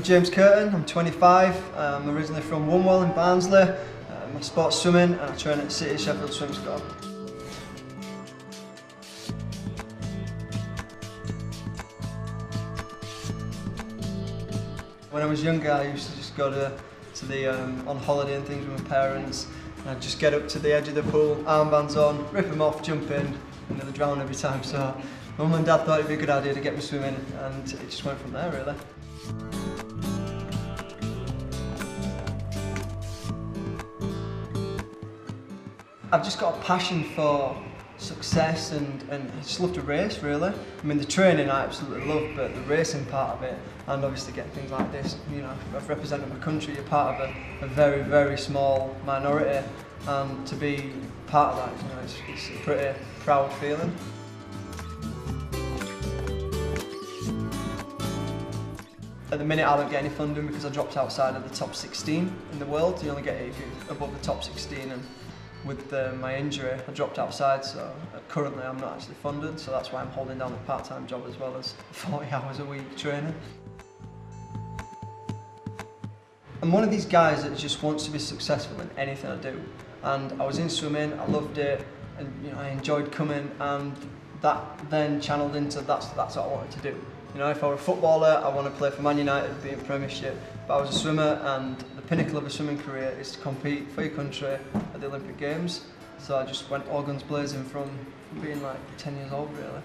James Curtin, I'm 25, I'm originally from Wunwell in Barnsley. I sport swimming and I train at City Sheffield Swim Squad. When I was younger, I used to just go to the on holiday and things with my parents, and I'd just get up to the edge of the pool, armbands on, rip them off, jump in, and nearly drown every time. So Mum and Dad thought it'd be a good idea to get me swimming, and it just went from there really. I've just got a passion for success and I just love to race really. I mean the training I absolutely love, but the racing part of it, and obviously getting things like this, you know, I've represented my country, you're part of a very, very small minority, and to be part of that, you know, it's a pretty proud feeling. At the minute I don't get any funding because I dropped outside of the top 16 in the world. You only get it if you're above the top 16, and with my injury I dropped outside, so currently I'm not actually funded, so that's why I'm holding down a part-time job as well as 40 hours a week training. I'm one of these guys that just wants to be successful in anything I do, and I was in swimming, I loved it, and you know I enjoyed coming, and that then channeled into that's what I wanted to do. You know, if I were a footballer, I want to play for Man United, be in Premiership, but I was a swimmer, and the pinnacle of a swimming career is to compete for your country at the Olympic Games. So I just went all guns blazing from being like 10 years old really.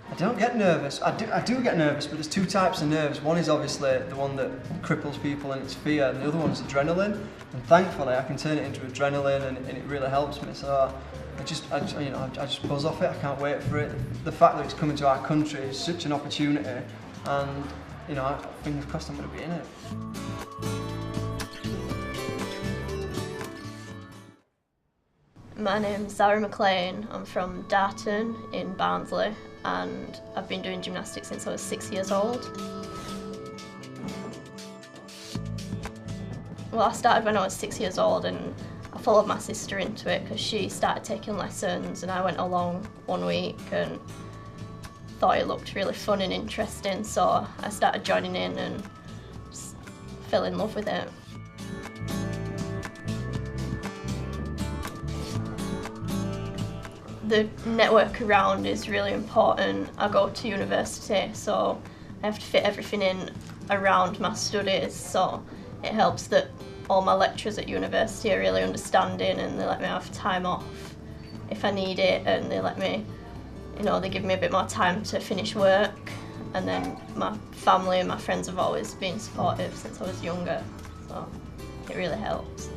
I don't get nervous. I do get nervous, but there's two types of nerves. One is obviously the one that cripples people and it's fear, and the other one is adrenaline. And thankfully I can turn it into adrenaline, and it really helps me. So I just buzz off it. I can't wait for it. The fact that it's coming to our country is such an opportunity, and you know, fingers crossed I'm going to be in it. My name's Zara McLean. I'm from Darton in Barnsley, and I've been doing gymnastics since I was 6 years old. Well, I started when I was 6 years old, and I followed my sister into it because she started taking lessons, and I went along one week and thought it looked really fun and interesting, so I started joining in and just fell in love with it. The network around is really important. I go to university, so I have to fit everything in around my studies, so it helps that all my lecturers at university are really understanding, and they let me have time off if I need it, and they let me, you know, they give me a bit more time to finish work, and then my family and my friends have always been supportive since I was younger, so it really helps.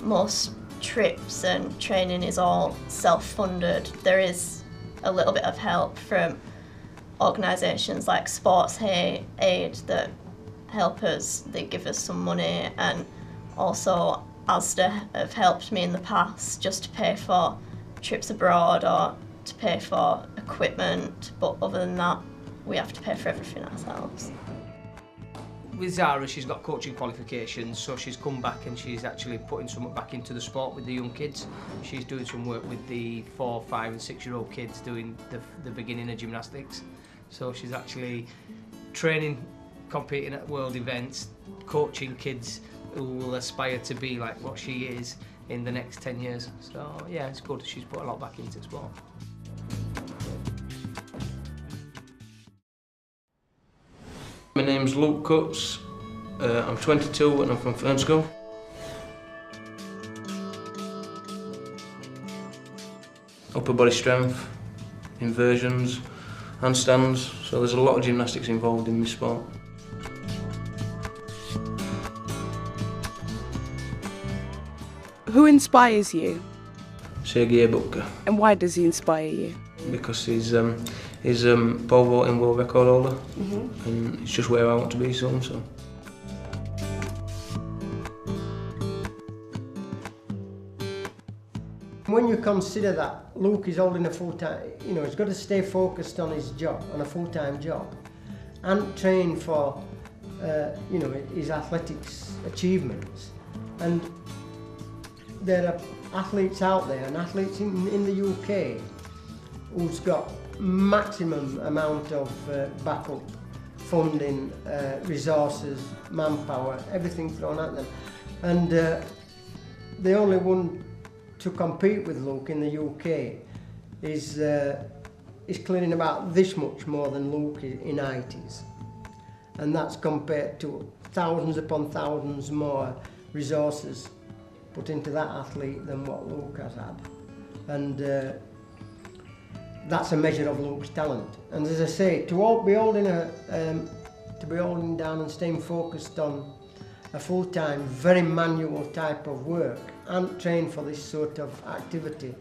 Most trips and training is all self-funded. There is a little bit of help from organisations like Sports Aid that help us, they give us some money, and also Asda have helped me in the past just to pay for trips abroad or to pay for equipment, but other than that we have to pay for everything ourselves. With Zara, she's got coaching qualifications, so she's come back and she's actually putting something back into the sport with the young kids. She's doing some work with the 4, 5 and 6-year-old kids doing the beginning of gymnastics. So she's actually training, competing at world events, coaching kids who will aspire to be like what she is in the next 10 years. So yeah, it's good. She's put a lot back into sport. My name's Luke Cutts, I'm 22 and I'm from Fernskoe. Upper body strength, inversions, handstands, so there's a lot of gymnastics involved in this sport. Who inspires you? Sergei Bubka. And why does he inspire you? Because he's pole vaulting world record holder, and it's just where I want to be soon. So. When you consider that Luke is holding a full-time, you know, he's got to stay focused on his job, on a full-time job, and train for, you know, his athletics achievements, and there are athletes out there and athletes in the UK who's got maximum amount of backup, funding, resources, manpower, everything thrown at them. And the only one to compete with Luke in the UK is clearing about this much more than Luke in height is. And that's compared to thousands upon thousands more resources put into that athlete than what Luke has had. And that's a measure of Luke's talent. And as I say, to be holding down and staying focused on a full-time, very manual type of work and train for this sort of activity,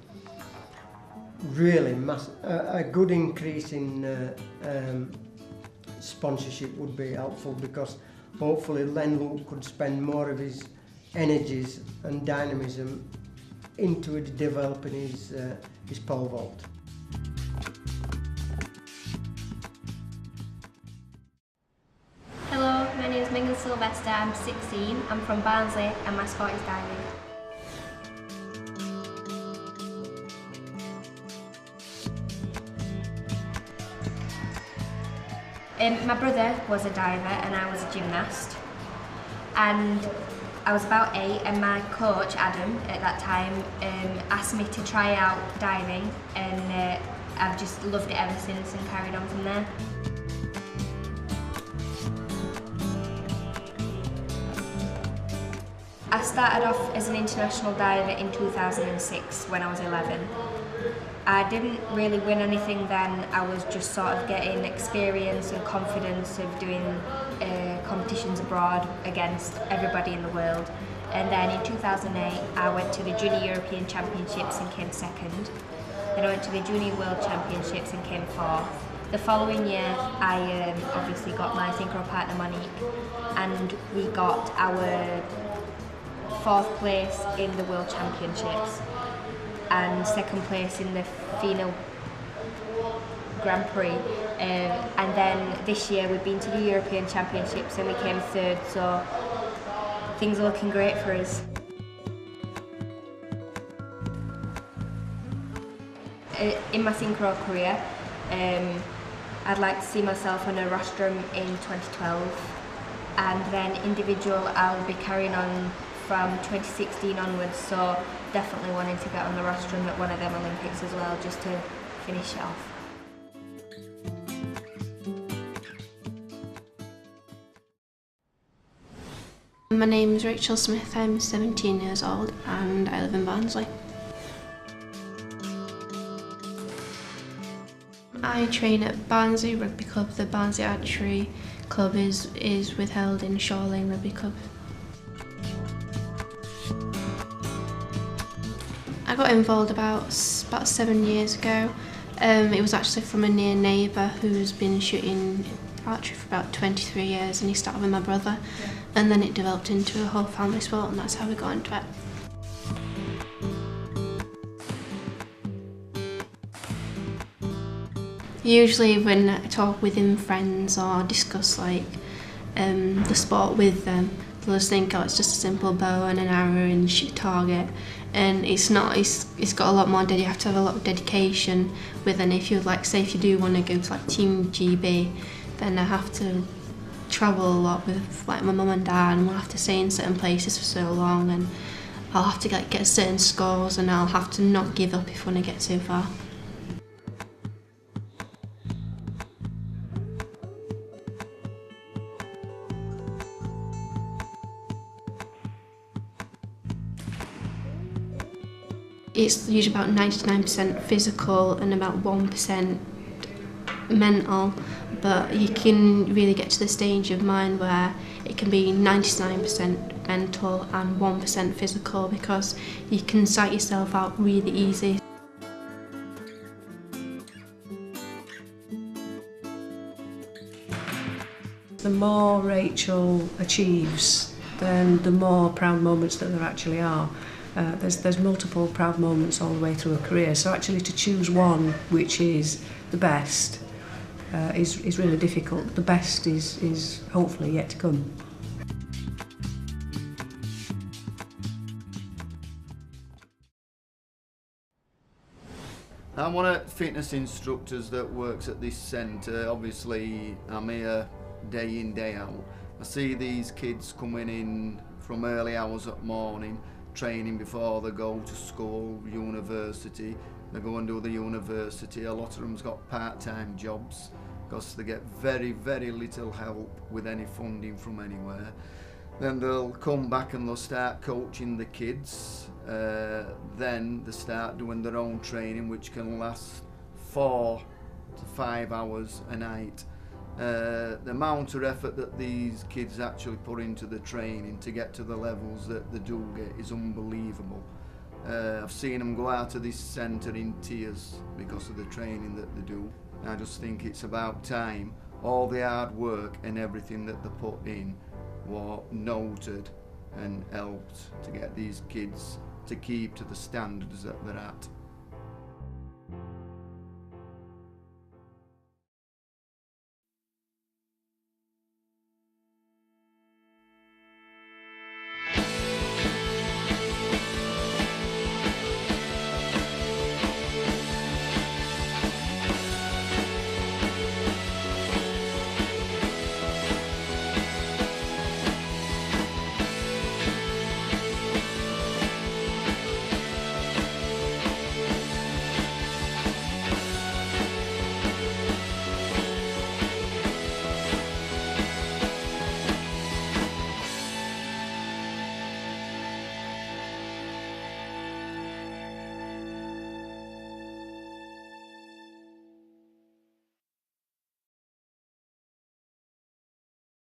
really a good increase in sponsorship would be helpful, because hopefully then Luke could spend more of his energies and dynamism into developing his pole vault. Hello, my name is Megan Sylvester, I'm 16, I'm from Barnsley and my sport is diving. My brother was a diver and I was a gymnast, and I was about 8 and my coach Adam at that time asked me to try out diving, and I've just loved it ever since and carried on from there. I started off as an international diver in 2006 when I was 11. I didn't really win anything then, I was just sort of getting experience and confidence of doing competitions abroad against everybody in the world. And then in 2008 I went to the Junior European Championships and came second. Then I went to the Junior World Championships and came fourth. The following year I obviously got my synchro partner Monique, and we got our 4th place in the World Championships and 2nd place in the Final Grand Prix, and then this year we've been to the European Championships and we came 3rd, so things are looking great for us. In my synchro career, I'd like to see myself on a rostrum in 2012, and then individual I'll be carrying on from 2016 onwards, so definitely wanting to get on the rostrum at one of them Olympics as well, just to finish it off. My name is Rachel Smith, I'm 17 years old and I live in Barnsley. I train at Barnsley Rugby Club. The Barnsley Archery Club is withheld in Shore Lane Rugby Club. I got involved about 7 years ago. It was actually from a near neighbour who's been shooting archery for about 23 years, and he started with my brother, and then it developed into a whole family sport, and that's how we got into it. Usually when I talk within friends or discuss like the sport with them, they'll just think, oh, it's just a simple bow and an arrow and shoot target, and it's not. It's got a lot more. You have to have a lot of dedication with, and if you like, say if you do want to go to like Team GB, then I have to travel a lot with like my mum and dad, and we'll have to stay in certain places for so long, and I'll have to get certain scores, and I'll have to not give up if I want to get too far. It's usually about 99% physical and about 1% mental, but you can really get to the stage of mind where it can be 99% mental and 1% physical, because you can psych yourself out really easy. The more Rachel achieves, then the more proud moments that there actually are. There's multiple proud moments all the way through a career, so actually to choose one which is the best is really difficult. The best is hopefully yet to come. I'm one of the fitness instructors that works at this centre. Obviously, I'm here day in, day out. I see these kids coming in from early hours at morning, training before they go to school, university. They go and do the university. A lot of them's got part-time jobs because they get very, very little help with any funding from anywhere. Then they'll come back and they'll start coaching the kids. Then they start doing their own training, which can last 4 to 5 hours a night. The amount of effort that these kids actually put into the training to get to the levels that they do get is unbelievable. I've seen them go out of this centre in tears because of the training that they do. I just think it's about time all the hard work and everything that they put in were noted and helped to get these kids to keep to the standards that they're at.